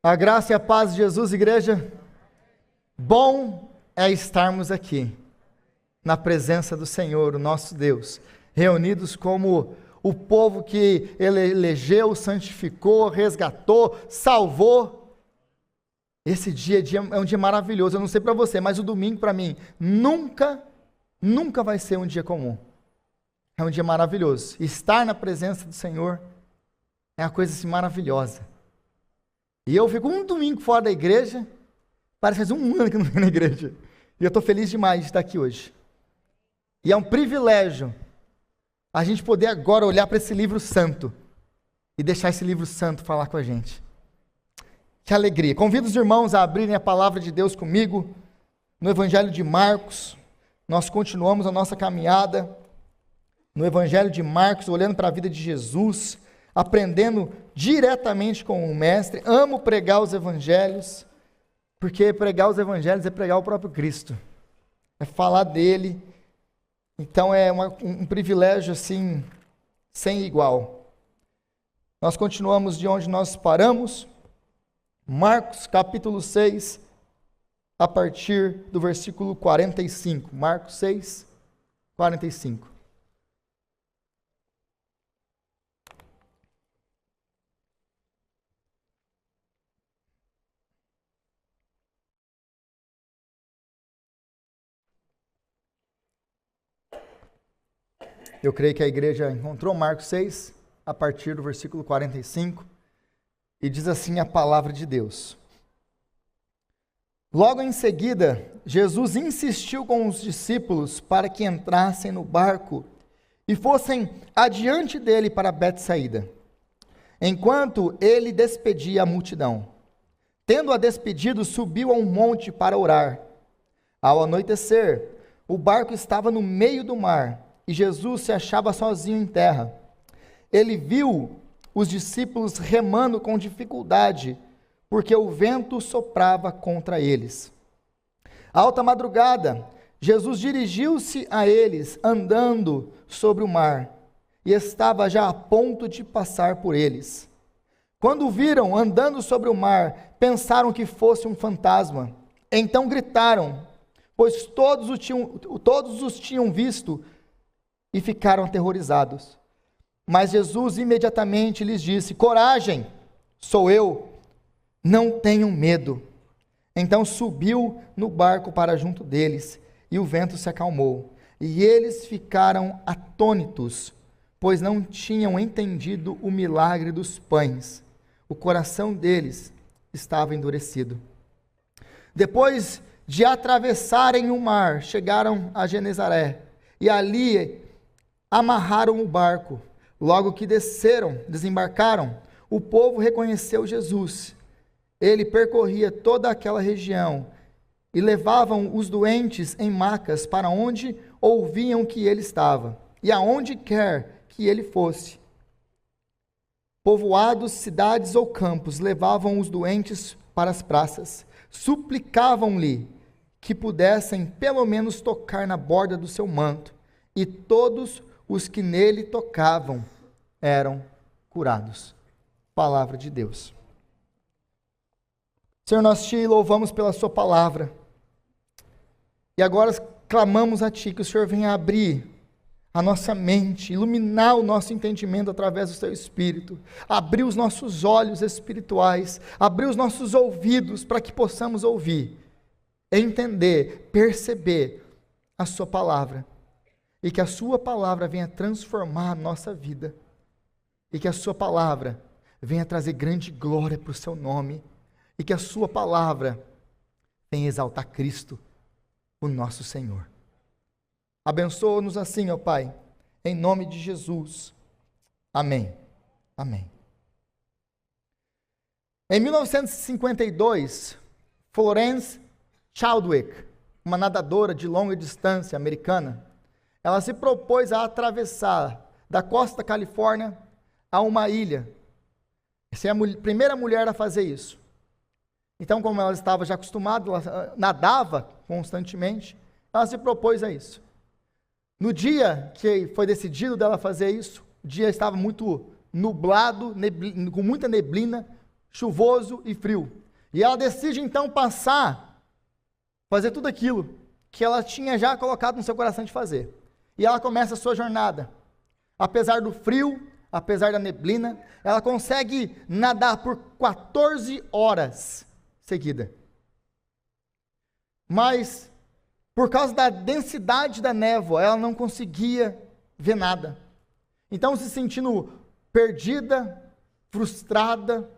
A graça e a paz de Jesus, igreja. Bom é estarmos aqui, na presença do Senhor, o nosso Deus, reunidos como o povo que Ele elegeu, santificou, resgatou, salvou. Esse dia é um dia maravilhoso. Eu não sei para você, mas o domingo para mim nunca vai ser um dia comum. É um dia maravilhoso. Estar na presença do Senhor é uma coisa assim maravilhosa. E eu fico um domingo fora da igreja, parece que faz um ano que eu não venho na igreja. E eu estou feliz demais de estar aqui hoje. E é um privilégio a gente poder agora olhar para esse livro santo e deixar esse livro santo falar com a gente. Que alegria. Convido os irmãos a abrirem a palavra de Deus comigo no Evangelho de Marcos. Nós continuamos a nossa caminhada no Evangelho de Marcos, olhando para a vida de Jesus, aprendendo diretamente com o Mestre. Amo pregar os Evangelhos, porque pregar os Evangelhos é pregar o próprio Cristo, é falar dele. Então é um privilégio assim, sem igual. Nós continuamos de onde nós paramos, Marcos capítulo 6, a partir do versículo 45. Marcos 6, 45. Eu creio que a igreja encontrou Marcos 6, a partir do versículo 45, e diz assim a palavra de Deus. Logo em seguida, Jesus insistiu com os discípulos para que entrassem no barco e fossem adiante dele para Betsaída, enquanto ele despedia a multidão. Tendo-a despedido, subiu a um monte para orar. Ao anoitecer, o barco estava no meio do mar, e Jesus se achava sozinho em terra. Ele viu os discípulos remando com dificuldade, porque o vento soprava contra eles. À alta madrugada, Jesus dirigiu-se a eles, andando sobre o mar, e estava já a ponto de passar por eles. Quando o viram andando sobre o mar, pensaram que fosse um fantasma. Então gritaram, pois todos os tinham visto, e ficaram aterrorizados. Mas Jesus imediatamente lhes disse: coragem, sou eu, não tenham medo. Então subiu no barco para junto deles, e o vento se acalmou. E eles ficaram atônitos, pois não tinham entendido o milagre dos pães. O coração deles estava endurecido. Depois de atravessarem o mar, chegaram a Genezaré, e ali amarraram o barco. Logo que desembarcaram, o povo reconheceu Jesus. Ele percorria toda aquela região e levavam os doentes em macas para onde ouviam que ele estava, e aonde quer que ele fosse. Povoados, cidades ou campos, levavam os doentes para as praças, suplicavam-lhe que pudessem pelo menos tocar na borda do seu manto, e todos os que nele tocavam eram curados. Palavra de Deus. Senhor, nós te louvamos pela sua palavra. E agora clamamos a ti que o Senhor venha abrir a nossa mente, iluminar o nosso entendimento através do seu Espírito, abrir os nossos olhos espirituais, abrir os nossos ouvidos para que possamos ouvir, entender, perceber a sua palavra. E que a sua palavra venha transformar a nossa vida. E que a sua palavra venha trazer grande glória para o seu nome. E que a sua palavra venha exaltar Cristo, o nosso Senhor. Abençoa-nos assim, ó Pai, em nome de Jesus. Amém. Amém. Em 1952, Florence Chadwick, uma nadadora de longa distância americana, ela se propôs a atravessar da costa da Califórnia a uma ilha. Essa é a primeira mulher a fazer isso. Então, como ela estava já acostumada, ela nadava constantemente, ela se propôs a isso. No dia que foi decidido dela fazer isso, o dia estava muito nublado, com muita neblina, chuvoso e frio. E ela decide então fazer tudo aquilo que ela tinha já colocado no seu coração de fazer. E ela começa a sua jornada. Apesar do frio, apesar da neblina, ela consegue nadar por 14 horas seguida. Mas, por causa da densidade da névoa, ela não conseguia ver nada. Então, se sentindo perdida, frustrada,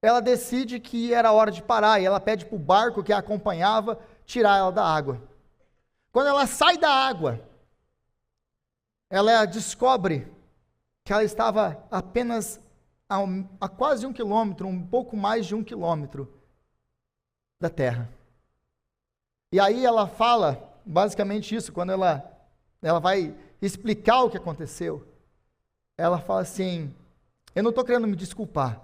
ela decide que era hora de parar, e ela pede para o barco que a acompanhava tirar ela da água. Quando ela sai da água, ela descobre que ela estava apenas a quase 1 quilômetro, um pouco mais de 1 quilômetro da terra. E aí ela fala basicamente isso, quando ela vai explicar o que aconteceu. Ela fala assim: eu não estou querendo me desculpar,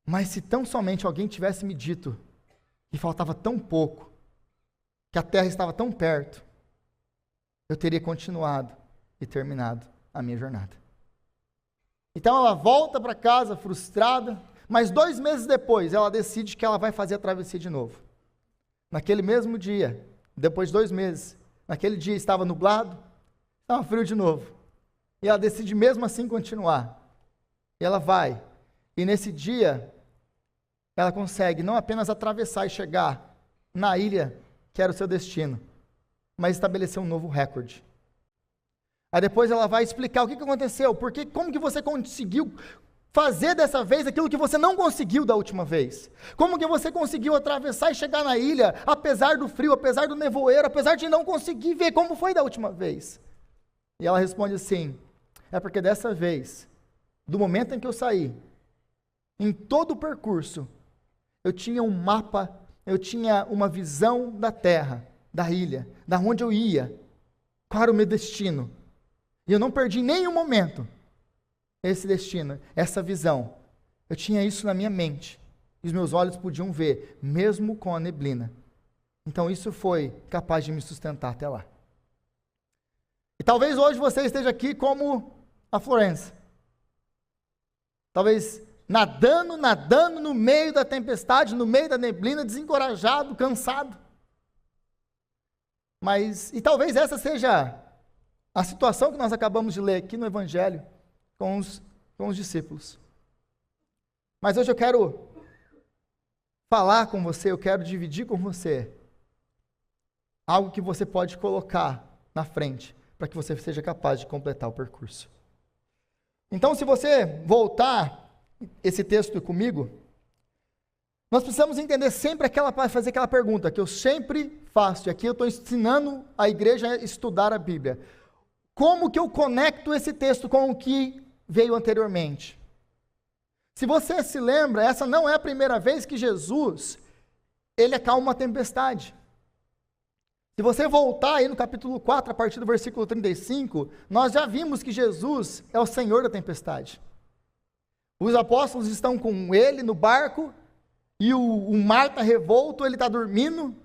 mas se tão somente alguém tivesse me dito que faltava tão pouco, que a terra estava tão perto, eu teria continuado e terminado a minha jornada. Então ela volta para casa frustrada, mas 2 meses depois ela decide que ela vai fazer a travessia de novo. Naquele mesmo dia, depois de 2 meses, naquele dia estava nublado, estava frio de novo. E ela decide mesmo assim continuar. E ela vai. E nesse dia, ela consegue não apenas atravessar e chegar na ilha que era o seu destino, mas estabelecer um novo recorde. Aí depois ela vai explicar o que aconteceu, como que você conseguiu fazer dessa vez aquilo que você não conseguiu da última vez. Como que você conseguiu atravessar e chegar na ilha, apesar do frio, apesar do nevoeiro, apesar de não conseguir ver como foi da última vez. E ela responde assim: é porque dessa vez, do momento em que eu saí, em todo o percurso, eu tinha um mapa, eu tinha uma visão da terra, da ilha, da onde eu ia, qual era o meu destino. E eu não perdi em nenhum momento esse destino, essa visão. Eu tinha isso na minha mente. E os meus olhos podiam ver, mesmo com a neblina. Então isso foi capaz de me sustentar até lá. E talvez hoje você esteja aqui como a Florence. Talvez nadando no meio da tempestade, no meio da neblina, desencorajado, cansado. E talvez essa seja a situação que nós acabamos de ler aqui no Evangelho com os discípulos. Mas hoje eu quero falar com você, eu quero dividir com você algo que você pode colocar na frente para que você seja capaz de completar o percurso. Então, se você voltar esse texto comigo, nós precisamos entender sempre fazer aquela pergunta que eu sempre faço, e aqui eu estou ensinando a igreja a estudar a Bíblia. Como que eu conecto esse texto com o que veio anteriormente? Se você se lembra, essa não é a primeira vez que Jesus, ele acalma uma tempestade. Se você voltar aí no capítulo 4, a partir do versículo 35, nós já vimos que Jesus é o Senhor da tempestade. Os apóstolos estão com ele no barco, e o mar está revolto, ele está dormindo,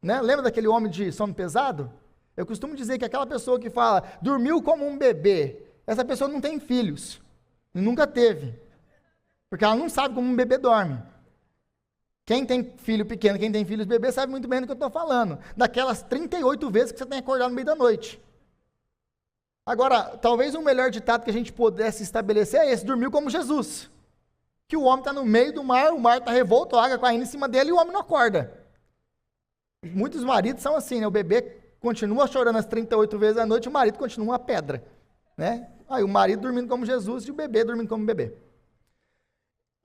né? Lembra daquele homem de sono pesado? Eu costumo dizer que aquela pessoa que fala, dormiu como um bebê, essa pessoa não tem filhos, nunca teve, porque ela não sabe como um bebê dorme. Quem tem filho pequeno, quem tem filhos bebês, sabe muito bem do que eu estou falando, daquelas 38 vezes que você tem acordado no meio da noite. Agora, talvez o melhor ditado que a gente pudesse estabelecer é esse: dormiu como Jesus, que o homem está no meio do mar, o mar está revolto, a água caindo em cima dele e o homem não acorda. Muitos maridos são assim, né? O bebê continua chorando as 38 vezes à noite, o marido continua uma pedra, né? Aí o marido dormindo como Jesus e o bebê dormindo como bebê.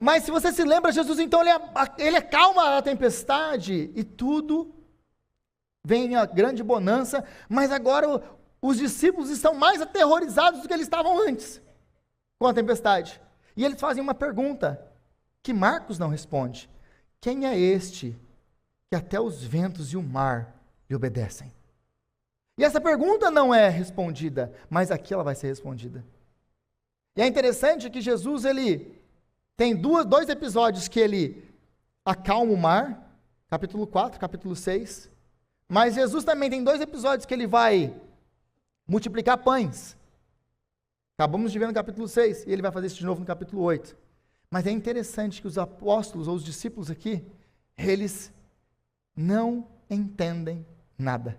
Mas se você se lembra, Jesus então ele acalma a tempestade e tudo vem a grande bonança, mas agora os discípulos estão mais aterrorizados do que eles estavam antes com a tempestade. E eles fazem uma pergunta que Marcos não responde: quem é este que até os ventos e o mar lhe obedecem? E essa pergunta não é respondida, mas aqui ela vai ser respondida. E é interessante que Jesus, ele tem dois episódios que ele acalma o mar, capítulo 4, capítulo 6, mas Jesus também tem 2 episódios que ele vai multiplicar pães. Acabamos de ver no capítulo 6, e ele vai fazer isso de novo no capítulo 8. Mas é interessante que os apóstolos ou os discípulos aqui, eles não entendem nada.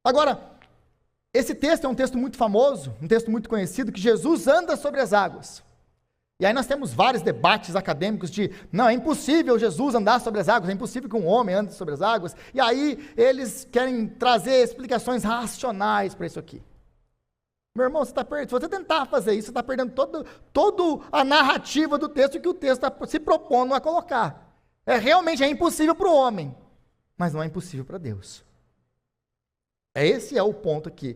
Agora, esse texto é um texto muito famoso, um texto muito conhecido, que Jesus anda sobre as águas. E aí nós temos vários debates acadêmicos de, não, é impossível Jesus andar sobre as águas, é impossível que um homem ande sobre as águas. E aí eles querem trazer explicações racionais para isso aqui. Meu irmão, você está perdendo. Se você tentar fazer isso, você está perdendo toda a narrativa do texto que o texto está se propondo a colocar. Realmente é impossível para o homem, mas não é impossível para Deus. Esse é o ponto aqui.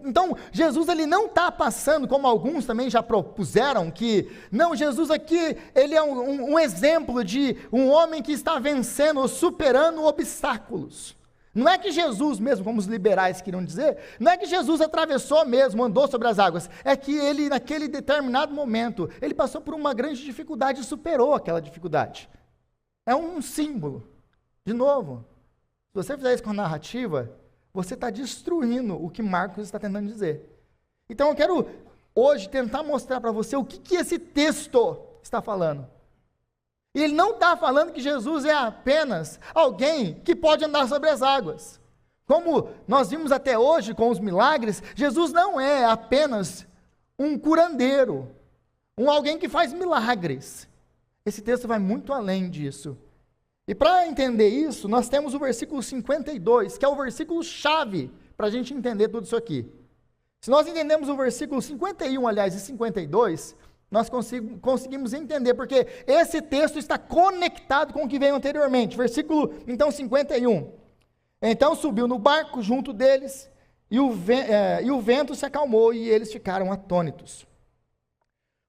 Então, Jesus ele não está passando, como alguns também já propuseram, que, não, Jesus aqui, ele é um exemplo de um homem que está vencendo ou superando obstáculos. Não é que Jesus mesmo, como os liberais queriam dizer, não é que Jesus atravessou mesmo, andou sobre as águas, é que ele, naquele determinado momento, ele passou por uma grande dificuldade e superou aquela dificuldade. É um símbolo. De novo, se você fizer isso com a narrativa, você está destruindo o que Marcos está tentando dizer. Então eu quero hoje tentar mostrar para você o que esse texto está falando. E ele não está falando que Jesus é apenas alguém que pode andar sobre as águas. Como nós vimos até hoje com os milagres, Jesus não é apenas um curandeiro, alguém que faz milagres. Esse texto vai muito além disso. E para entender isso, nós temos o versículo 52, que é o versículo chave para a gente entender tudo isso aqui. Se nós entendemos o versículo 51, aliás, e 52, nós conseguimos entender, porque esse texto está conectado com o que veio anteriormente. Versículo, então, 51. Então subiu no barco junto deles, e o vento se acalmou, e eles ficaram atônitos.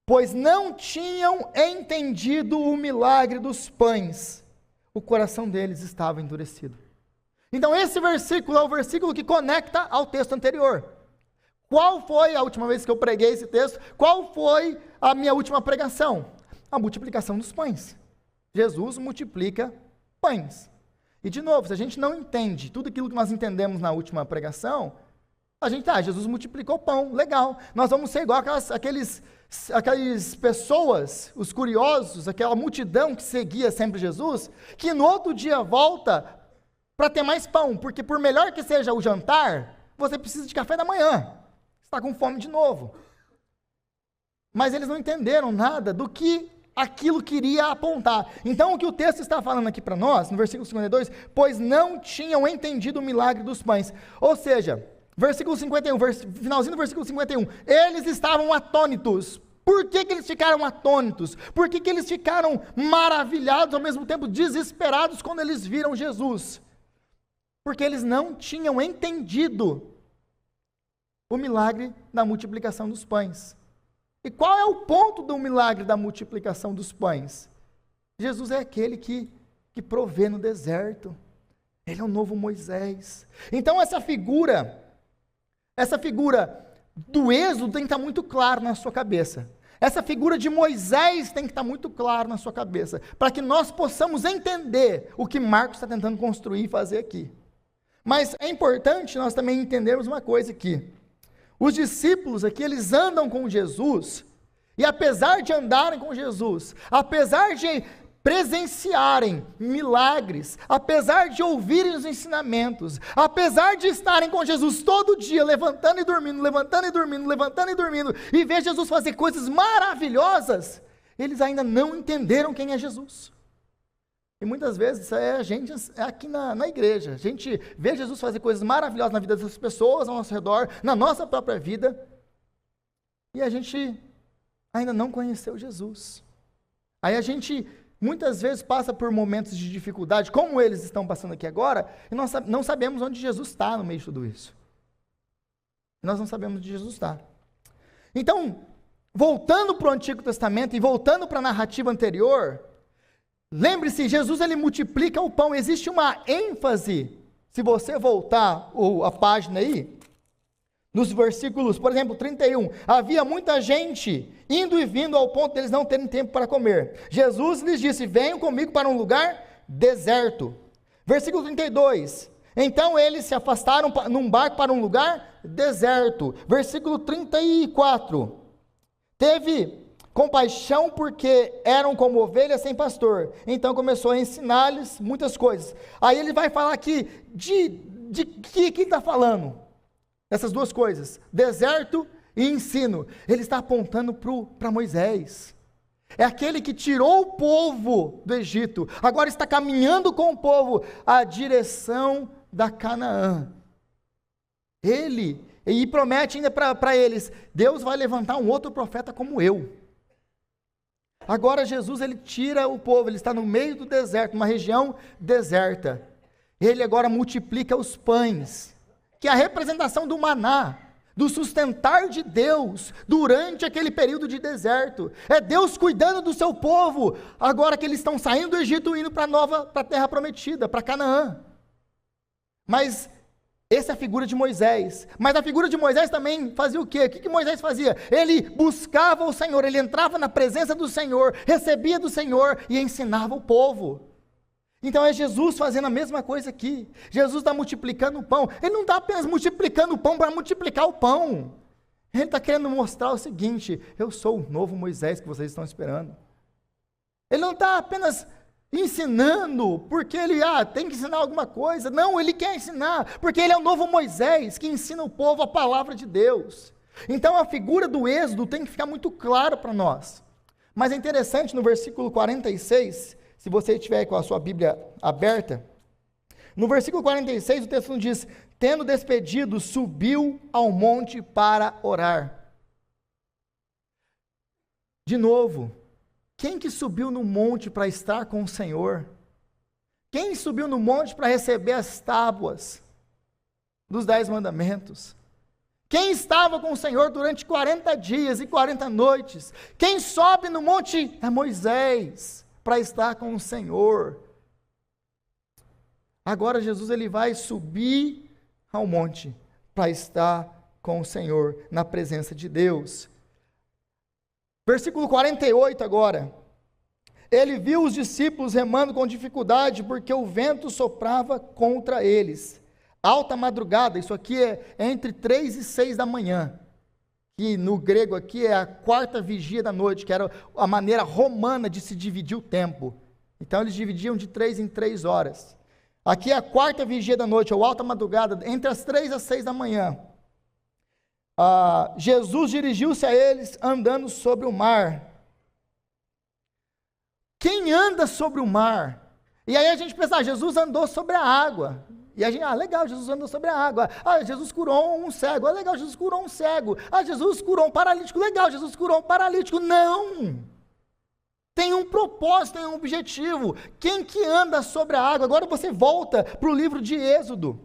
Pois não tinham entendido o milagre dos pães. O coração deles estava endurecido. Então esse versículo é o versículo que conecta ao texto anterior. Qual foi a última vez que eu preguei esse texto? Qual foi a minha última pregação? A multiplicação dos pães. Jesus multiplica pães. E de novo, se a gente não entende tudo aquilo que nós entendemos na última pregação, a gente, Jesus multiplicou pão, legal. Nós vamos ser igual aquelas pessoas, os curiosos, aquela multidão que seguia sempre Jesus, que no outro dia volta para ter mais pão, porque por melhor que seja o jantar, você precisa de café da manhã, está com fome de novo. Mas eles não entenderam nada do que aquilo queria apontar. Então o que o texto está falando aqui para nós, no versículo 52, pois não tinham entendido o milagre dos pães. Ou seja, versículo 51, finalzinho do versículo 51, eles estavam atônitos. Por que eles ficaram atônitos? Por que eles ficaram maravilhados, ao mesmo tempo desesperados, quando eles viram Jesus? Porque eles não tinham entendido o milagre da multiplicação dos pães. E qual é o ponto do milagre da multiplicação dos pães? Jesus é aquele que provê no deserto. Ele é o novo Moisés. Então essa figura do Êxodo tem que estar muito claro na sua cabeça. Essa figura de Moisés tem que estar muito claro na sua cabeça, para que nós possamos entender o que Marcos está tentando construir e fazer aqui. Mas é importante nós também entendermos uma coisa aqui. Os discípulos aqui, eles andam com Jesus, e apesar de andarem com Jesus, apesar de presenciarem milagres, apesar de ouvirem os ensinamentos, apesar de estarem com Jesus todo dia, levantando e dormindo, levantando e dormindo, levantando e dormindo, e ver Jesus fazer coisas maravilhosas, eles ainda não entenderam quem é Jesus. E muitas vezes a gente aqui na igreja, a gente vê Jesus fazer coisas maravilhosas na vida das pessoas ao nosso redor, na nossa própria vida, e a gente ainda não conheceu Jesus. Aí a gente muitas vezes passa por momentos de dificuldade, como eles estão passando aqui agora, e nós não sabemos onde Jesus está no meio de tudo isso. Nós não sabemos onde Jesus está. Então, voltando para o Antigo Testamento e voltando para a narrativa anterior, lembre-se, Jesus ele multiplica o pão, existe uma ênfase, se você voltar a página aí, nos versículos, por exemplo, 31, havia muita gente indo e vindo ao ponto deles não terem tempo para comer. Jesus lhes disse, venham comigo para um lugar deserto. Versículo 32, então eles se afastaram num barco para um lugar deserto. Versículo 34, compaixão porque eram como ovelhas sem pastor. Então começou a ensinar-lhes muitas coisas. Aí ele vai falar aqui de que ele está falando? Essas duas coisas, deserto e ensino. Ele está apontando para Moisés. É aquele que tirou o povo do Egito, agora está caminhando com o povo à direção da Canaã. E promete ainda para eles, Deus vai levantar um outro profeta como eu. Agora Jesus, ele tira o povo, ele está no meio do deserto, uma região deserta. Ele agora multiplica os pães, que é a representação do maná, do sustentar de Deus durante aquele período de deserto. É Deus cuidando do seu povo, agora que eles estão saindo do Egito e indo para a terra prometida, para Canaã. Mas essa é a figura de Moisés. Mas a figura de Moisés também fazia o quê? O que Moisés fazia? Ele buscava o Senhor, ele entrava na presença do Senhor, recebia do Senhor e ensinava o povo. Então é Jesus fazendo a mesma coisa aqui. Jesus está multiplicando o pão. Ele não está apenas multiplicando o pão para multiplicar o pão. Ele está querendo mostrar o seguinte: eu sou o novo Moisés que vocês estão esperando. Ele não está apenas ensinando porque ele tem que ensinar alguma coisa. Não, ele quer ensinar porque ele é o novo Moisés que ensina o povo a palavra de Deus. Então a figura do Êxodo tem que ficar muito clara para nós. Mas é interessante no versículo 46, se você estiver com a sua Bíblia aberta, no versículo 46 o texto diz: tendo despedido, subiu ao monte para orar. De novo, quem que subiu no monte para estar com o Senhor? Quem subiu no monte para receber as tábuas dos 10 mandamentos? Quem estava com o Senhor durante 40 dias e 40 noites? Quem sobe no monte é Moisés, para estar com o Senhor. Agora Jesus, ele vai subir ao monte para estar com o Senhor, na presença de Deus. Versículo 48 agora. Ele viu os discípulos remando com dificuldade, porque o vento soprava contra eles. Alta madrugada, isso aqui é entre 3 e 6 da manhã. Que no grego aqui é a quarta vigia da noite, que era a maneira romana de se dividir o tempo. Então eles dividiam de 3 em 3 horas. Aqui é a quarta vigia da noite, ou alta madrugada, entre as 3 e as 6 da manhã. Jesus dirigiu-se a eles andando sobre o mar. Quem anda sobre o mar? E aí a gente pensa, Jesus andou sobre a água. E a gente, legal, Jesus andou sobre a água. Jesus curou um cego. Legal, Jesus curou um cego. Jesus curou um paralítico. Legal, Jesus curou um paralítico. Não! Tem um propósito, tem um objetivo. Quem que anda sobre a água? Agora você volta para o livro de Êxodo.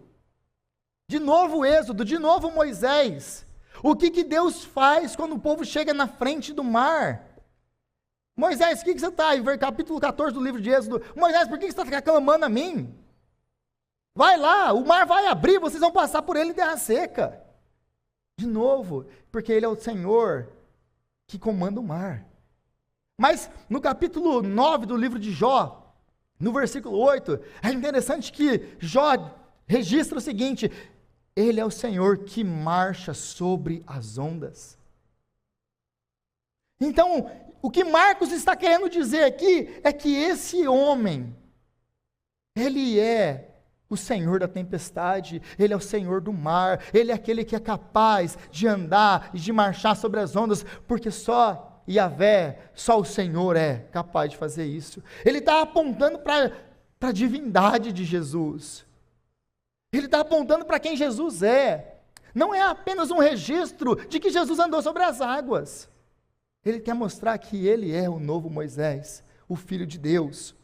De novo Êxodo, de novo Moisés. O que Deus faz quando o povo chega na frente do mar? Moisés, o que você está aí? Capítulo 14 do livro de Êxodo. Moisés, por que você está clamando a mim? Vai lá, o mar vai abrir, vocês vão passar por ele em terra seca. De novo, porque ele é o Senhor que comanda o mar. Mas no capítulo 9 do livro de Jó, no versículo 8, é interessante que Jó registra o seguinte: ele é o Senhor que marcha sobre as ondas. Então, o que Marcos está querendo dizer aqui é que esse homem, ele é o Senhor da tempestade, ele é o Senhor do mar, ele é aquele que é capaz de andar e de marchar sobre as ondas, porque só Yahvé, só o Senhor é capaz de fazer isso. Ele está apontando para a divindade de Jesus. Ele está apontando para quem Jesus é. Não é apenas um registro de que Jesus andou sobre as águas. Ele quer mostrar que ele é o novo Moisés, o Filho de Deus.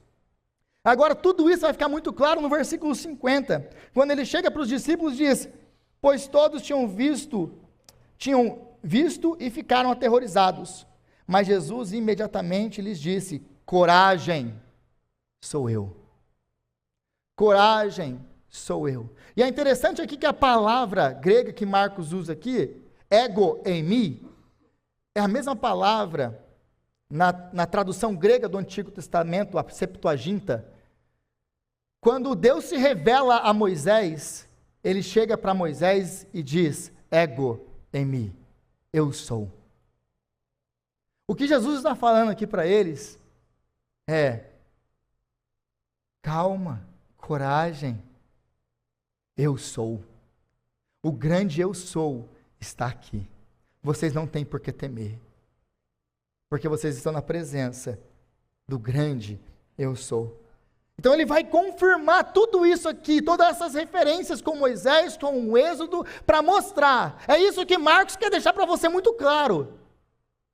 Agora, tudo isso vai ficar muito claro no versículo 50, quando ele chega para os discípulos e diz: pois todos tinham visto e ficaram aterrorizados. Mas Jesus imediatamente lhes disse: coragem, sou eu. Coragem, sou eu. E é interessante aqui que a palavra grega que Marcos usa aqui, ego eimi, é a mesma palavra na tradução grega do Antigo Testamento, a Septuaginta. Quando Deus se revela a Moisés, ele chega para Moisés e diz: ego eimi, eu sou. O que Jesus está falando aqui para eles é: calma, coragem, eu sou. O grande eu sou está aqui. Vocês não têm por que temer, porque vocês estão na presença do grande eu sou. Então ele vai confirmar tudo isso aqui, todas essas referências com Moisés, com o Êxodo, para mostrar. É isso que Marcos quer deixar para você muito claro.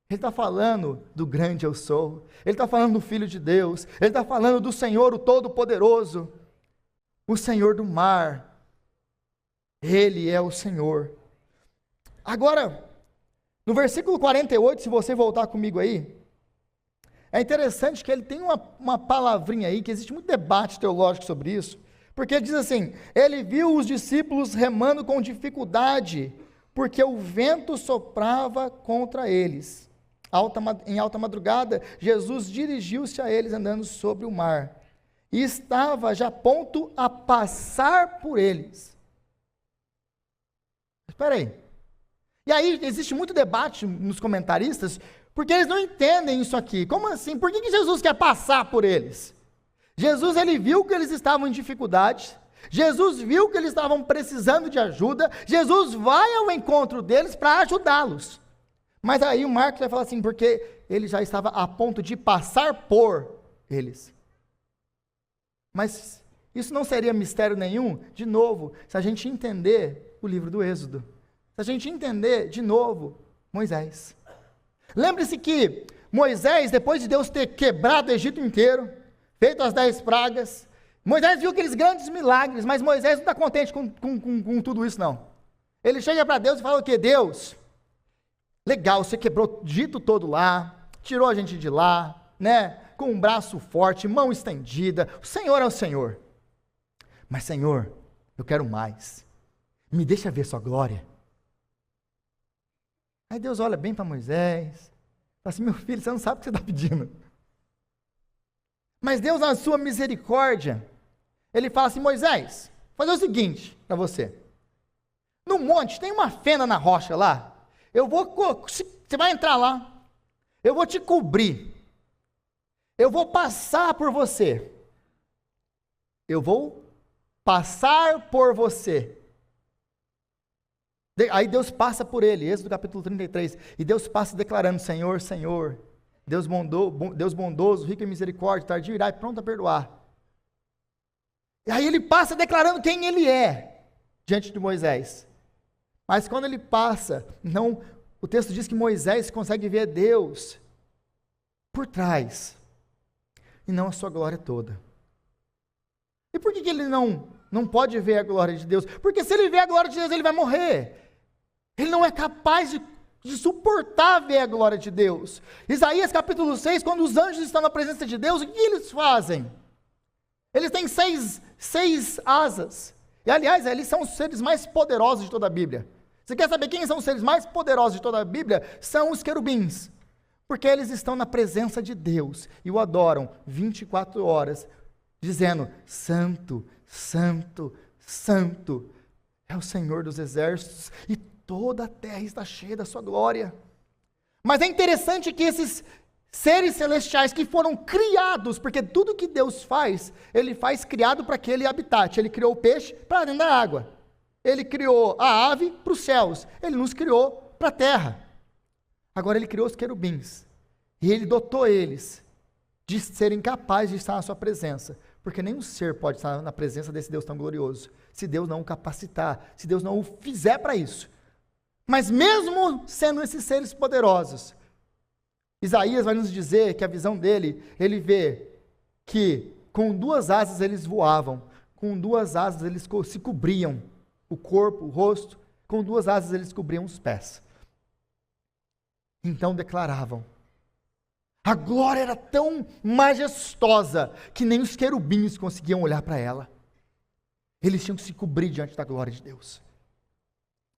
Ele está falando do grande eu sou, ele está falando do Filho de Deus, ele está falando do Senhor, o Todo-Poderoso, o Senhor do mar. Ele é o Senhor. Agora, no versículo 48, se você voltar comigo aí, é interessante que ele tem uma palavrinha aí, que existe muito debate teológico sobre isso, porque ele diz assim: ele viu os discípulos remando com dificuldade, porque o vento soprava contra eles. Em alta madrugada, Jesus dirigiu-se a eles andando sobre o mar, e estava já pronto a passar por eles. Espera aí. E aí existe muito debate nos comentaristas, porque eles não entendem isso aqui. Como assim? Por que Jesus quer passar por eles? Jesus, ele viu que eles estavam em dificuldade, Jesus viu que eles estavam precisando de ajuda, Jesus vai ao encontro deles para ajudá-los. Mas aí o Marcos vai falar assim, porque ele já estava a ponto de passar por eles. Mas isso não seria mistério nenhum, de novo, se a gente entender o livro do Êxodo. Se a gente entender, de novo, Moisés. Lembre-se que Moisés, depois de Deus ter quebrado o Egito inteiro, feito as 10 pragas, Moisés viu aqueles grandes milagres, mas Moisés não está contente com tudo isso, não. Ele chega para Deus e fala o quê? Deus, legal, você quebrou o Egito todo lá, tirou a gente de lá, né? Com um braço forte, mão estendida, o Senhor é o Senhor. Mas Senhor, eu quero mais. Me deixa ver sua glória. Aí Deus olha bem para Moisés, fala assim: meu filho, você não sabe o que você está pedindo. Mas Deus, na sua misericórdia, ele fala assim: Moisés, vou fazer o seguinte para você. No monte tem uma fenda na rocha lá, você vai entrar lá, eu vou te cobrir, eu vou passar por você, eu vou passar por você. Aí Deus passa por ele, Êxodo capítulo 33, e Deus passa declarando: Senhor, Senhor, Deus bondoso, rico em misericórdia, tardio irá e pronto a perdoar. E aí ele passa declarando quem ele é, diante de Moisés. Mas quando ele passa, o texto diz que Moisés consegue ver Deus por trás, e não a sua glória toda. E por que ele não pode ver a glória de Deus? Porque se ele ver a glória de Deus, ele vai morrer. Ele não é capaz de suportar ver a glória de Deus. Isaías capítulo 6, quando os anjos estão na presença de Deus, o que eles fazem? Eles têm seis asas. E aliás, eles são os seres mais poderosos de toda a Bíblia. Você quer saber quem são os seres mais poderosos de toda a Bíblia? São os querubins. Porque eles estão na presença de Deus e o adoram 24 horas, dizendo: Santo, Santo, Santo é o Senhor dos exércitos, e toda a terra está cheia da sua glória. Mas é interessante que esses seres celestiais que foram criados, porque tudo que Deus faz, ele faz criado para aquele habitat. Ele criou o peixe para dentro da água, ele criou a ave para os céus, ele nos criou para a terra. Agora ele criou os querubins, e ele dotou eles de serem capazes de estar na sua presença, porque nenhum ser pode estar na presença desse Deus tão glorioso, se Deus não o capacitar, se Deus não o fizer para isso. Mas mesmo sendo esses seres poderosos, Isaías vai nos dizer que a visão dele, ele vê que com 2 asas eles voavam, com 2 asas eles se cobriam o corpo, o rosto, com 2 asas eles cobriam os pés. Então declaravam: a glória era tão majestosa que nem os querubins conseguiam olhar para ela. Eles tinham que se cobrir diante da glória de Deus.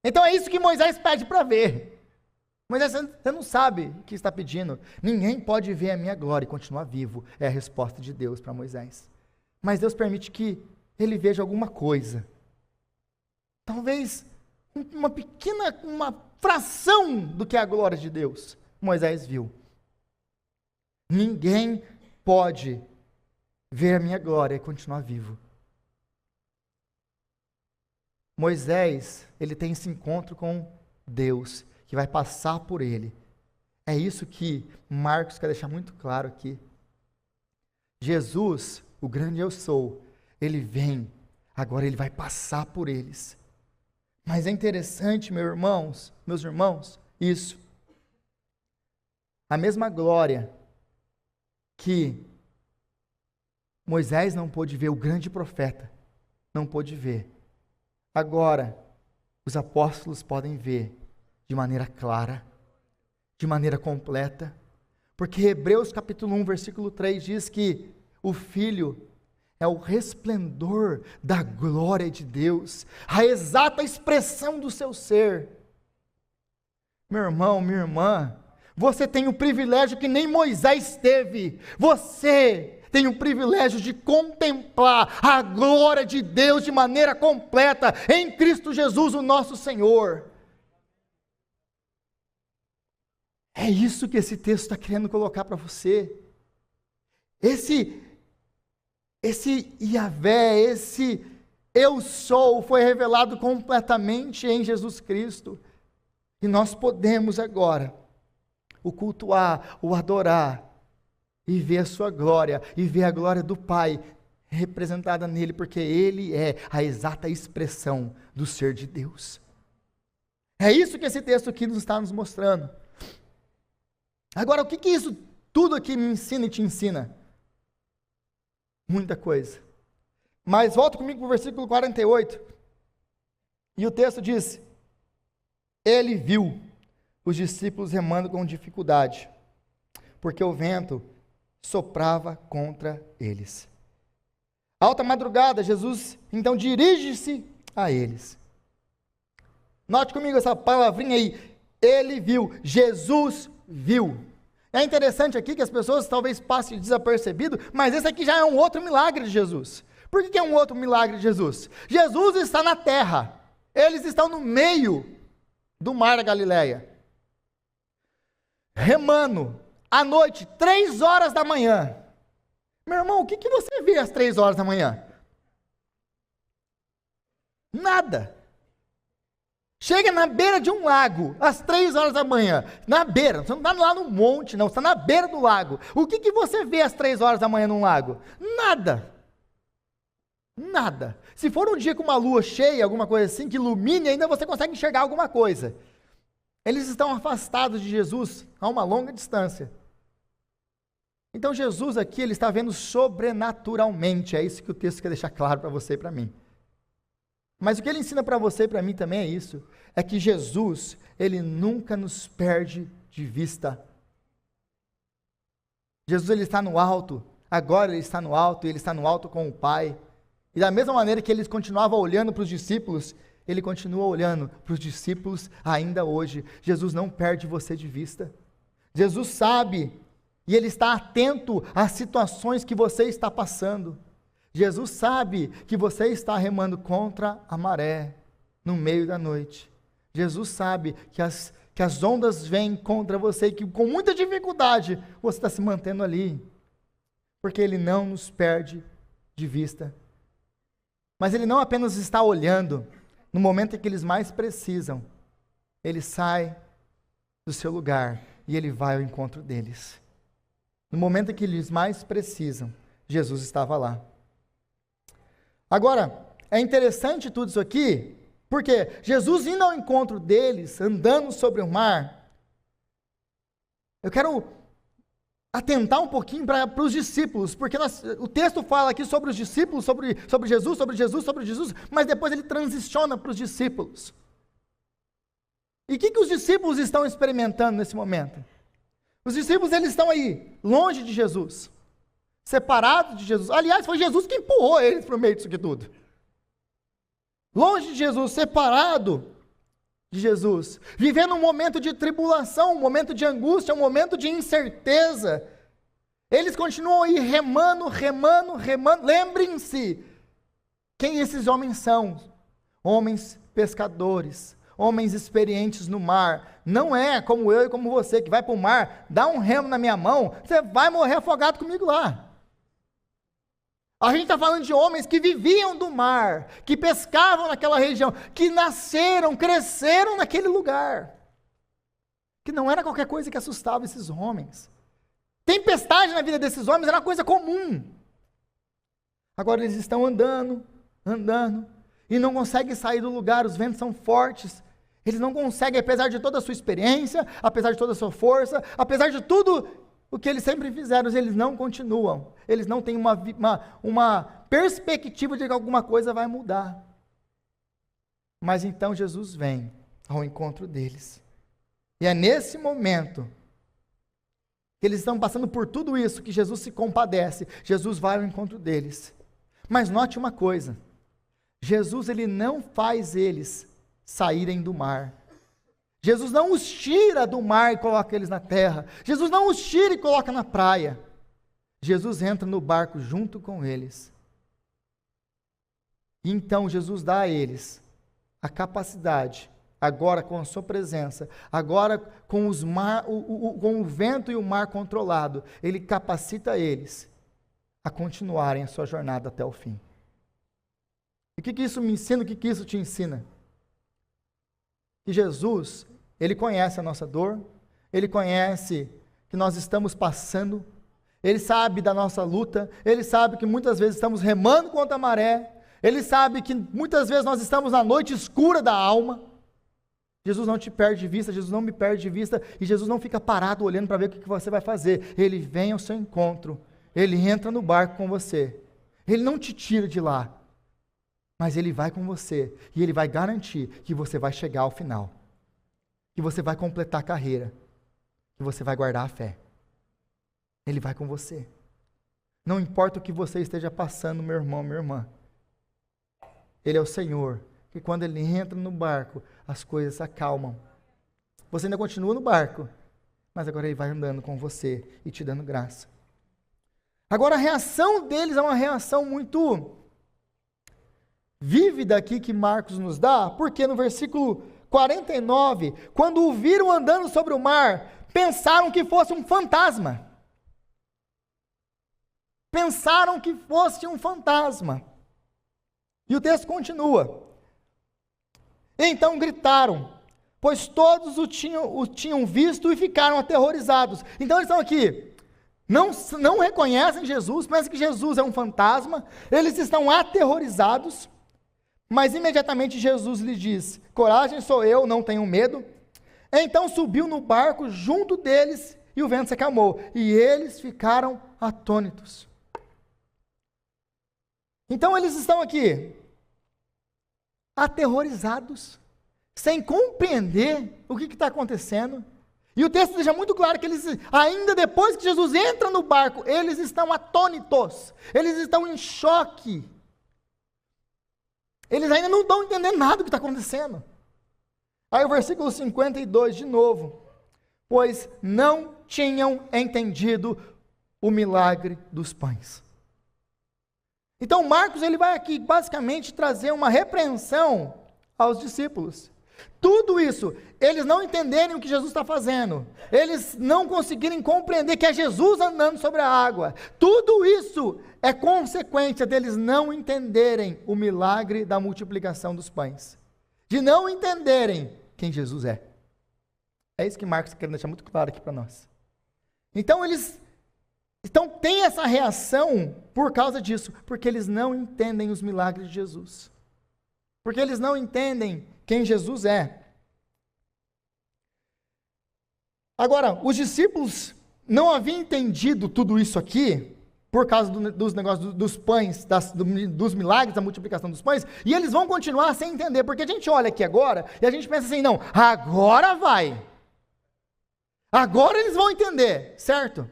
Então é isso que Moisés pede para ver. Moisés, você não sabe o que está pedindo. Ninguém pode ver a minha glória e continuar vivo. É a resposta de Deus para Moisés. Mas Deus permite que ele veja alguma coisa. Talvez uma fração do que é a glória de Deus. Moisés viu. Ninguém pode ver a minha glória e continuar vivo. Moisés, ele tem esse encontro com Deus, que vai passar por ele. É isso que Marcos quer deixar muito claro aqui. Jesus, o grande eu sou, ele vem, agora ele vai passar por eles. Mas é interessante, meus irmãos, isso. A mesma glória que Moisés não pôde ver, o grande profeta não pôde ver. Agora, os apóstolos podem ver de maneira clara, de maneira completa, porque Hebreus capítulo 1, versículo 3 diz que o Filho é o resplendor da glória de Deus, a exata expressão do seu ser. Meu irmão, minha irmã, você tem o privilégio que nem Moisés teve, você tem o privilégio de contemplar a glória de Deus de maneira completa em Cristo Jesus, o nosso Senhor. É isso que esse texto está querendo colocar para você. Esse Yahvé, esse eu sou, foi revelado completamente em Jesus Cristo. E nós podemos agora o cultuar, o adorar, e ver a sua glória, e ver a glória do Pai representada nele, porque ele é a exata expressão do ser de Deus. É isso que esse texto aqui nos está nos mostrando. Agora, o que isso tudo aqui me ensina e te ensina? Muita coisa. Mas volta comigo para o versículo 48. E o texto diz: ele viu os discípulos remando com dificuldade, porque o vento soprava contra eles. Alta madrugada, Jesus então dirige-se a eles. Note comigo essa palavrinha aí. Ele viu, Jesus viu. É interessante aqui que as pessoas talvez passem desapercebido, mas esse aqui já é um outro milagre de Jesus. Por que é um outro milagre de Jesus? Jesus está na terra, eles estão no meio do mar da Galileia, remando, à noite, 3 horas da manhã. Meu irmão, o que você vê às 3 horas da manhã? Nada. Chega na beira de um lago, às 3 horas da manhã, na beira, você não está lá no monte, não, você está na beira do lago. O que você vê às 3 horas da manhã num lago? Nada. Nada. Se for um dia com uma lua cheia, alguma coisa assim, que ilumine, ainda você consegue enxergar alguma coisa. Eles estão afastados de Jesus a uma longa distância. Então Jesus aqui, ele está vendo sobrenaturalmente, é isso que o texto quer deixar claro para você e para mim. Mas o que ele ensina para você e para mim também é isso, é que Jesus, ele nunca nos perde de vista. Jesus, ele está no alto, agora ele está no alto, e ele está no alto com o Pai. E da mesma maneira que ele continuava olhando para os discípulos, ele continua olhando para os discípulos ainda hoje. Jesus não perde você de vista. Jesus sabe, e ele está atento às situações que você está passando. Jesus sabe que você está remando contra a maré, no meio da noite. Jesus sabe que as ondas vêm contra você, e que com muita dificuldade você está se mantendo ali, porque ele não nos perde de vista. Mas ele não apenas está olhando, no momento em que eles mais precisam, ele sai do seu lugar e ele vai ao encontro deles. No momento em que eles mais precisam, Jesus estava lá. Agora, é interessante tudo isso aqui, porque Jesus indo ao encontro deles, andando sobre o mar, eu quero atentar um pouquinho para os discípulos, porque o texto fala aqui sobre os discípulos, sobre Jesus, mas depois ele transiciona para os discípulos. E o que os discípulos estão experimentando nesse momento? Os discípulos, eles estão aí, longe de Jesus, separados de Jesus. Aliás, foi Jesus que empurrou eles para o meio disso aqui tudo. Longe de Jesus, separado de Jesus, vivendo um momento de tribulação, um momento de angústia, um momento de incerteza. Eles continuam aí remando. Lembrem-se quem esses homens são. Homens pescadores, homens experientes no mar. Não é como eu e como você, que vai para o mar, dá um remo na minha mão, você vai morrer afogado comigo lá. A gente está falando de homens que viviam do mar, que pescavam naquela região, que nasceram, cresceram naquele lugar. Que não era qualquer coisa que assustava esses homens. Tempestade na vida desses homens era uma coisa comum. Agora eles estão andando, e não conseguem sair do lugar, os ventos são fortes. Eles não conseguem, apesar de toda a sua experiência, apesar de toda a sua força, apesar de tudo o que eles sempre fizeram, eles não continuam. Eles não têm uma perspectiva de que alguma coisa vai mudar. Mas então Jesus vem ao encontro deles. E é nesse momento que eles estão passando por tudo isso, que Jesus se compadece. Jesus vai ao encontro deles. Mas note uma coisa. Jesus, ele não faz eles saírem do mar. Jesus não os tira do mar e coloca eles na terra. Jesus não os tira e coloca na praia. Jesus entra no barco junto com eles. E então Jesus dá a eles a capacidade, agora com a sua presença, agora com com o vento e o mar controlado, ele capacita eles a continuarem a sua jornada até o fim. E o que isso me ensina? O que isso te ensina? Que Jesus, ele conhece a nossa dor, ele conhece que nós estamos passando, ele sabe da nossa luta, ele sabe que muitas vezes estamos remando contra a maré, ele sabe que muitas vezes nós estamos na noite escura da alma. Jesus não te perde de vista, Jesus não me perde de vista, e Jesus não fica parado olhando para ver o que você vai fazer. Ele vem ao seu encontro, ele entra no barco com você, ele não te tira de lá, mas ele vai com você, e ele vai garantir que você vai chegar ao final, que você vai completar a carreira, que você vai guardar a fé. Ele vai com você. Não importa o que você esteja passando, meu irmão, minha irmã. Ele é o Senhor, que quando ele entra no barco, as coisas se acalmam. Você ainda continua no barco, mas agora ele vai andando com você e te dando graça. Agora a reação deles é uma reação muito vívida aqui que Marcos nos dá, porque no versículo 49, quando o viram andando sobre o mar, pensaram que fosse um fantasma. Pensaram que fosse um fantasma. E o texto continua. Então gritaram, pois todos o tinham visto e ficaram aterrorizados. Então eles estão aqui, não reconhecem Jesus, pensam que Jesus é um fantasma, eles estão aterrorizados, mas imediatamente Jesus lhes diz, coragem, sou eu, não tenham medo. Então subiu no barco junto deles e o vento se acalmou, e eles ficaram atônitos. Então eles estão aqui, aterrorizados, sem compreender o que está acontecendo. E o texto deixa muito claro que eles, ainda depois que Jesus entra no barco, eles estão atônitos, eles estão em choque. Eles ainda não estão entendendo nada do que está acontecendo. Aí o versículo 52 de novo, pois não tinham entendido o milagre dos pães. Então Marcos ele vai aqui basicamente trazer uma repreensão aos discípulos. Tudo isso, eles não entenderem o que Jesus está fazendo, eles não conseguirem compreender que é Jesus andando sobre a água, tudo isso é consequência deles não entenderem o milagre da multiplicação dos pães, de não entenderem quem Jesus é. É isso que Marcos quer deixar muito claro aqui para nós. Então eles têm essa reação por causa disso, porque eles não entendem os milagres de Jesus, porque eles não entendem quem Jesus é. Agora, os discípulos não haviam entendido tudo isso aqui, por causa dos negócios dos pães, dos milagres, da multiplicação dos pães, e eles vão continuar sem entender, porque a gente olha aqui agora, e a gente pensa assim, não, agora vai, agora eles vão entender, certo?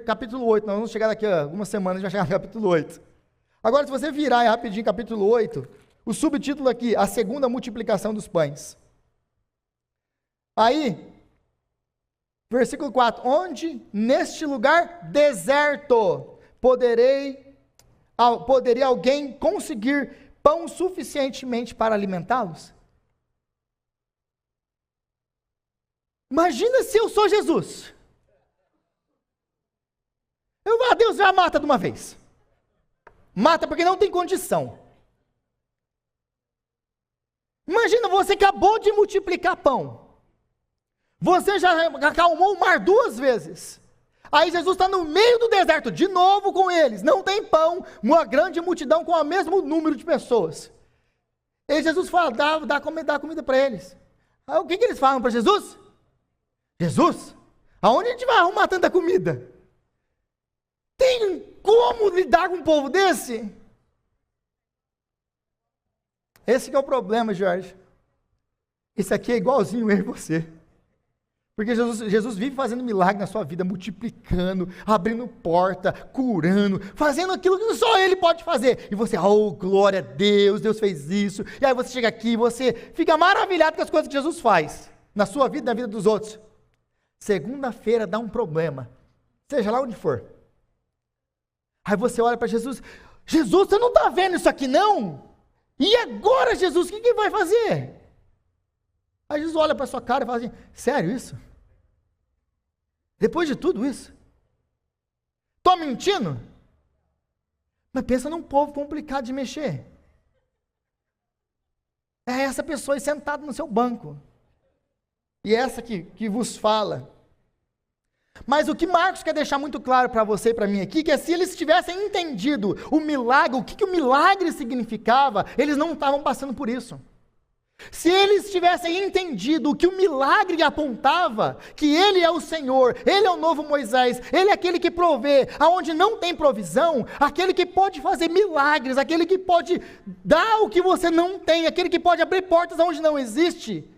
Capítulo 8, nós vamos chegar daqui a algumas semanas, a gente vai chegar no capítulo 8. Agora, se você virar aí rapidinho, capítulo 8, o subtítulo aqui, a segunda multiplicação dos pães. Aí, versículo 4, onde neste lugar deserto poderia alguém conseguir pão suficientemente para alimentá-los? Imagina se eu sou Jesus. Deus já mata de uma vez. Mata porque não tem condição. Imagina, você acabou de multiplicar pão. Você já acalmou o mar 2 vezes. Aí Jesus está no meio do deserto, de novo com eles. Não tem pão, uma grande multidão com o mesmo número de pessoas. E Jesus fala, dá comida para eles. Aí o que eles falam para Jesus? Jesus, aonde a gente vai arrumar tanta comida? Tem como lidar com um povo desse? Esse que é o problema, Jorge. Esse aqui é igualzinho eu e você. Porque Jesus vive fazendo milagre na sua vida, multiplicando, abrindo porta, curando, fazendo aquilo que só Ele pode fazer. E você, oh, glória a Deus, Deus fez isso. E aí você chega aqui e você fica maravilhado com as coisas que Jesus faz, na sua vida e na vida dos outros. Segunda-feira dá um problema, seja lá onde for. Aí você olha para Jesus, Jesus, você não está vendo isso aqui não? E agora, Jesus, o que ele vai fazer? Aí Jesus olha para sua cara e fala assim, sério isso? Depois de tudo isso? Estou mentindo? Mas pensa num povo complicado de mexer. É essa pessoa aí sentada no seu banco. E essa que vos fala. Mas o que Marcos quer deixar muito claro para você e para mim aqui, que é se eles tivessem entendido o milagre, o que o milagre significava, eles não estavam passando por isso. Se eles tivessem entendido o que o milagre apontava, que Ele é o Senhor, Ele é o novo Moisés, Ele é aquele que provê, aonde não tem provisão, aquele que pode fazer milagres, aquele que pode dar o que você não tem, aquele que pode abrir portas aonde não existe.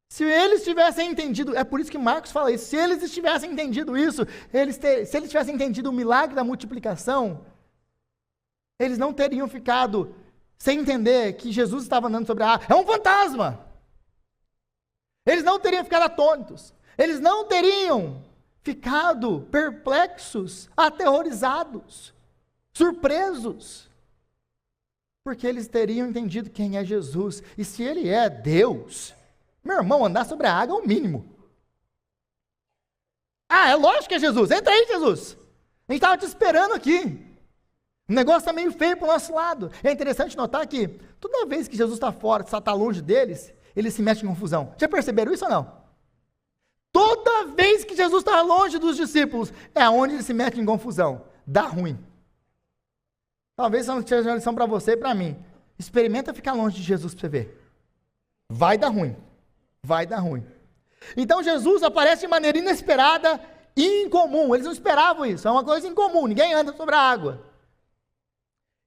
Se eles tivessem entendido, é por isso que Marcos fala isso, se eles tivessem entendido isso, se eles tivessem entendido o milagre da multiplicação, eles não teriam ficado sem entender que Jesus estava andando sobre a água. É um fantasma. Eles não teriam ficado atônitos. Eles não teriam ficado perplexos, aterrorizados, surpresos. Porque eles teriam entendido quem é Jesus. E se Ele é Deus, meu irmão, andar sobre a água é o mínimo. É lógico que é Jesus. Entra aí, Jesus. A gente estava te esperando aqui. O negócio está meio feio para o nosso lado. É interessante notar que toda vez que Jesus está fora, está longe deles, eles se metem em confusão. Já perceberam isso ou não? Toda vez que Jesus está longe dos discípulos, é onde eles se metem em confusão. Dá ruim. Talvez seja uma lição para você e para mim. Experimenta ficar longe de Jesus para você ver. Vai dar ruim. Vai dar ruim. Então Jesus aparece de maneira inesperada e incomum. Eles não esperavam isso. É uma coisa incomum. Ninguém anda sobre a água.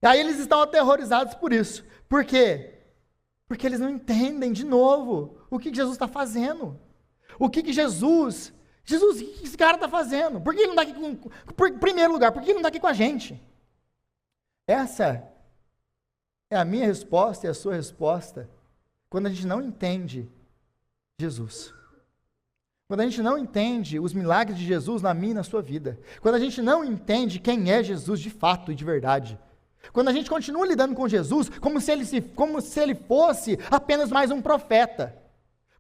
E aí eles estão aterrorizados por isso. Por quê? Porque eles não entendem, de novo, o que Jesus está fazendo. O que Jesus, o que esse cara está fazendo? Por que ele não está aqui em primeiro lugar, por que ele não está aqui com a gente? Essa é a minha resposta e a sua resposta quando a gente não entende Jesus. Quando a gente não entende os milagres de Jesus na minha e na sua vida. Quando a gente não entende quem é Jesus de fato e de verdade. Quando a gente continua lidando com Jesus como se ele fosse apenas mais um profeta.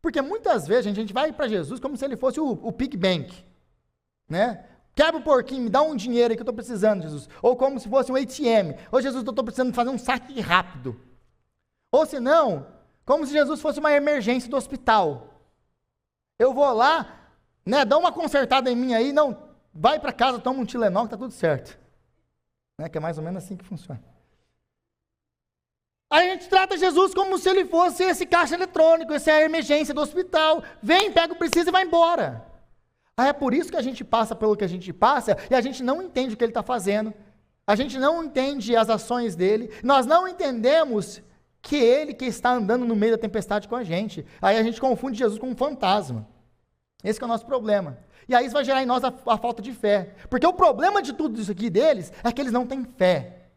Porque muitas vezes a gente vai para Jesus como se ele fosse o Pig Bank. Né? Quebra o porquinho, me dá um dinheiro aí que eu estou precisando, Jesus. Ou como se fosse um ATM. Ou Jesus, eu estou precisando fazer um saque rápido. Ou se não, como se Jesus fosse uma emergência do hospital. Eu vou lá, né, dá uma consertada em mim aí, não, vai para casa, toma um Tilenol que está tudo certo. Né, que é mais ou menos assim que funciona. Aí a gente trata Jesus como se ele fosse esse caixa eletrônico, essa é a emergência do hospital. Vem, pega o que precisa e vai embora. Aí é por isso que a gente passa pelo que a gente passa e a gente não entende o que ele está fazendo. A gente não entende as ações dele. Nós não entendemos que ele que está andando no meio da tempestade com a gente. Aí a gente confunde Jesus com um fantasma. Esse que é o nosso problema. E aí isso vai gerar em nós a falta de fé. Porque o problema de tudo isso aqui deles é que eles não têm fé.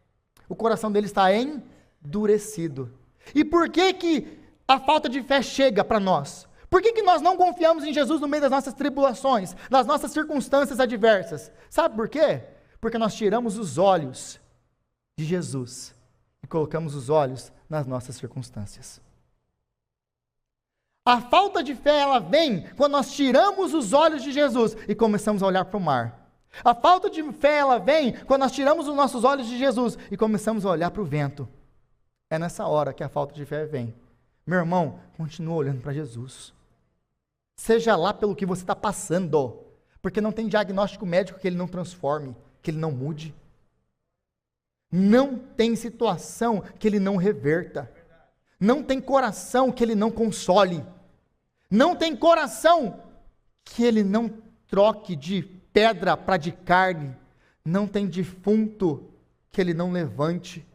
O coração deles está endurecido. E por que que a falta de fé chega para nós? Por que que nós não confiamos em Jesus no meio das nossas tribulações, das nossas circunstâncias adversas? Sabe por quê? Porque nós tiramos os olhos de Jesus e colocamos os olhos nas nossas circunstâncias. A falta de fé, ela vem quando nós tiramos os olhos de Jesus e começamos a olhar para o mar. A falta de fé, ela vem quando nós tiramos os nossos olhos de Jesus e começamos a olhar para o vento. É nessa hora que a falta de fé vem. Meu irmão, continua olhando para Jesus. Seja lá pelo que você está passando, porque não tem diagnóstico médico que ele não transforme, que ele não mude. Não tem situação que ele não reverta. Não tem coração que ele não console. Não tem coração que ele não troque de pedra para de carne. Não tem defunto que ele não levante.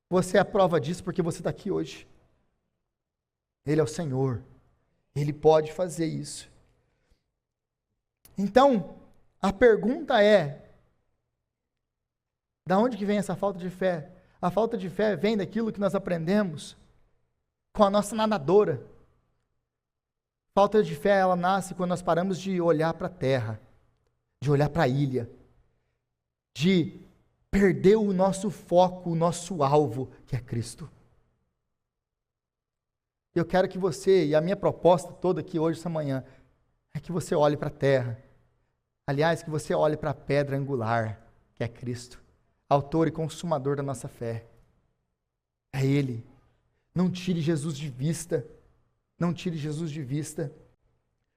Você é a prova disso porque você está aqui hoje. Ele é o Senhor. Ele pode fazer isso. Então, a pergunta é: da onde que vem essa falta de fé? A falta de fé vem daquilo que nós aprendemos com a nossa nadadora. Falta de fé, ela nasce quando nós paramos de olhar para a terra, de olhar para a ilha, de perder o nosso foco, o nosso alvo, que é Cristo. Eu quero que você, e a minha proposta toda aqui hoje, essa manhã, é que você olhe para a terra. Aliás, que você olhe para a pedra angular, que é Cristo, autor e consumador da nossa fé. É Ele. Não tire Jesus de vista. Não tire Jesus de vista.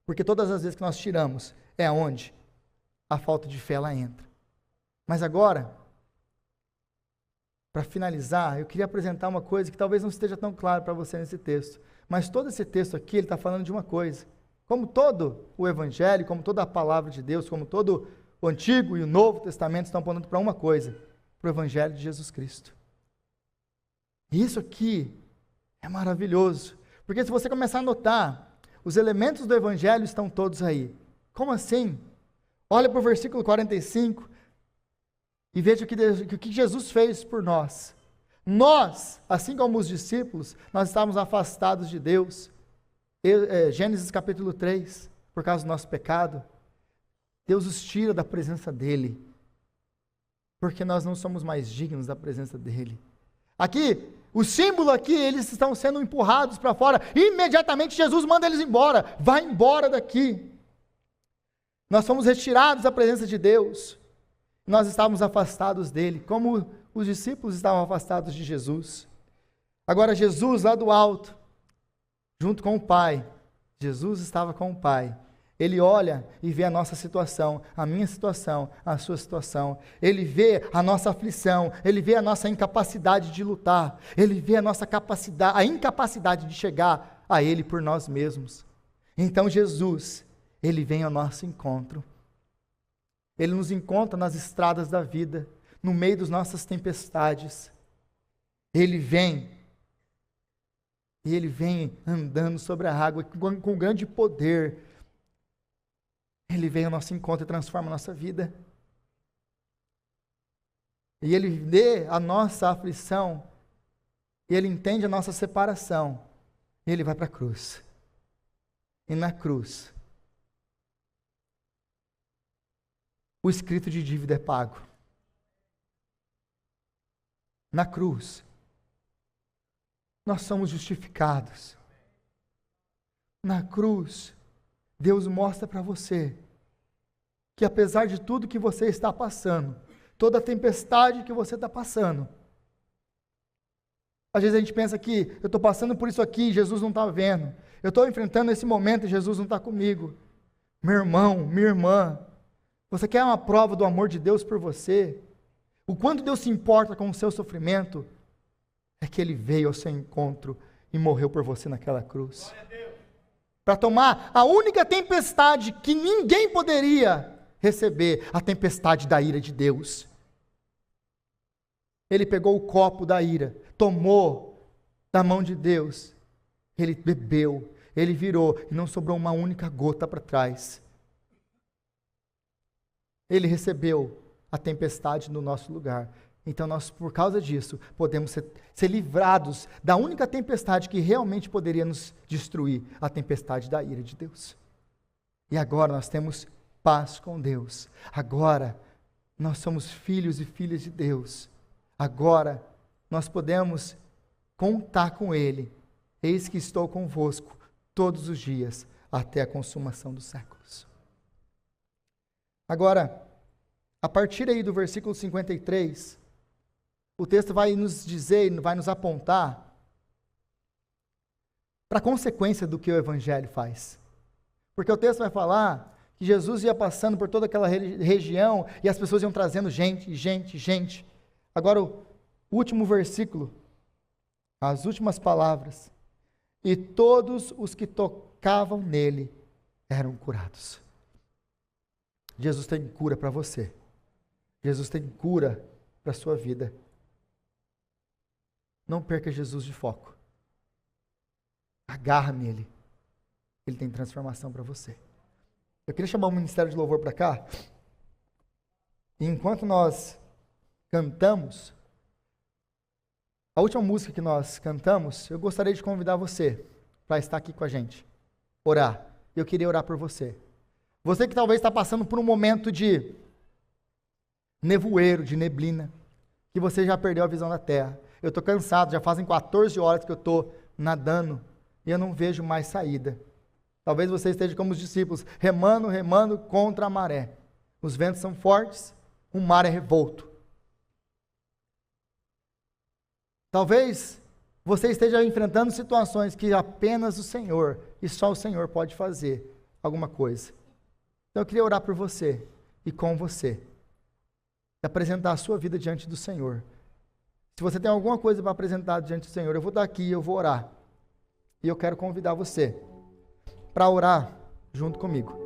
Porque todas as vezes que nós tiramos, é onde a falta de fé ela entra. Mas agora, para finalizar, eu queria apresentar uma coisa que talvez não esteja tão claro para você nesse texto. Mas todo esse texto aqui, ele está falando de uma coisa. Como todo o Evangelho, como toda a palavra de Deus, como todo o Antigo e o Novo Testamento estão apontando para uma coisa: para o Evangelho de Jesus Cristo. E isso aqui é maravilhoso. Porque se você começar a notar, os elementos do Evangelho estão todos aí. Como assim? Olha para o versículo 45 e veja o que Jesus fez por nós. Nós, assim como os discípulos, nós estávamos afastados de Deus. Gênesis capítulo 3, por causa do nosso pecado. Deus os tira da presença dEle, porque nós não somos mais dignos da presença dEle. Aqui, o símbolo aqui, eles estão sendo empurrados para fora. Imediatamente Jesus manda eles embora. Vai embora daqui. Nós fomos retirados da presença de Deus. Nós estávamos afastados dele, como os discípulos estavam afastados de Jesus. Agora Jesus lá do alto, junto com o Pai, Jesus estava com o Pai. Ele olha e vê a nossa situação, a minha situação, a sua situação. Ele vê a nossa aflição, ele vê a nossa incapacidade de lutar, ele vê a nossa capacidade, a incapacidade de chegar a Ele por nós mesmos. Então Jesus, Ele vem ao nosso encontro. Ele nos encontra nas estradas da vida, no meio das nossas tempestades. Ele vem, e Ele vem andando sobre a água com grande poder. Ele vem ao nosso encontro e transforma a nossa vida. E Ele vê a nossa aflição, e Ele entende a nossa separação, e Ele vai para a cruz. E na cruz, o escrito de dívida é pago. Na cruz, nós somos justificados. Na cruz, Deus mostra para você que apesar de tudo que você está passando, toda a tempestade que você está passando, às vezes a gente pensa que eu estou passando por isso aqui, Jesus não está vendo. Eu estou enfrentando esse momento e Jesus não está comigo. Meu irmão, minha irmã, você quer uma prova do amor de Deus por você? O quanto Deus se importa com o seu sofrimento, é que Ele veio ao seu encontro e morreu por você naquela cruz. Para tomar a única tempestade que ninguém poderia receber, a tempestade da ira de Deus. Ele pegou o copo da ira, tomou da mão de Deus, Ele bebeu, Ele virou e não sobrou uma única gota para trás. Ele recebeu a tempestade no nosso lugar. Então nós, por causa disso, podemos ser livrados da única tempestade que realmente poderia nos destruir, a tempestade da ira de Deus. E agora nós temos paz com Deus. Agora nós somos filhos e filhas de Deus. Agora nós podemos contar com Ele. Eis que estou convosco todos os dias, até a consumação dos séculos. Agora, a partir aí do versículo 53, o texto vai nos dizer, vai nos apontar para a consequência do que o Evangelho faz. Porque o texto vai falar que Jesus ia passando por toda aquela região e as pessoas iam trazendo gente. Agora, o último versículo, as últimas palavras. E todos os que tocavam nele eram curados. Jesus tem cura para você. Jesus tem cura para a sua vida. Não perca Jesus de foco. Agarra nele. Ele tem transformação para você. Eu queria chamar o Ministério de Louvor para cá. E enquanto nós cantamos, a última música que nós cantamos, eu gostaria de convidar você para estar aqui com a gente. Orar. Eu queria orar por você. Você que talvez está passando por um momento de nevoeiro, de neblina, que você já perdeu a visão da terra. Eu estou cansado, já fazem 14 horas que eu estou nadando e eu não vejo mais saída. Talvez você esteja como os discípulos, remando contra a maré. Os ventos são fortes, o mar é revolto. Talvez você esteja enfrentando situações que apenas o Senhor, e só o Senhor pode fazer alguma coisa. Então eu queria orar por você e com você. E apresentar a sua vida diante do Senhor. Se você tem alguma coisa para apresentar diante do Senhor, eu vou estar aqui e eu vou orar. E eu quero convidar você para orar junto comigo.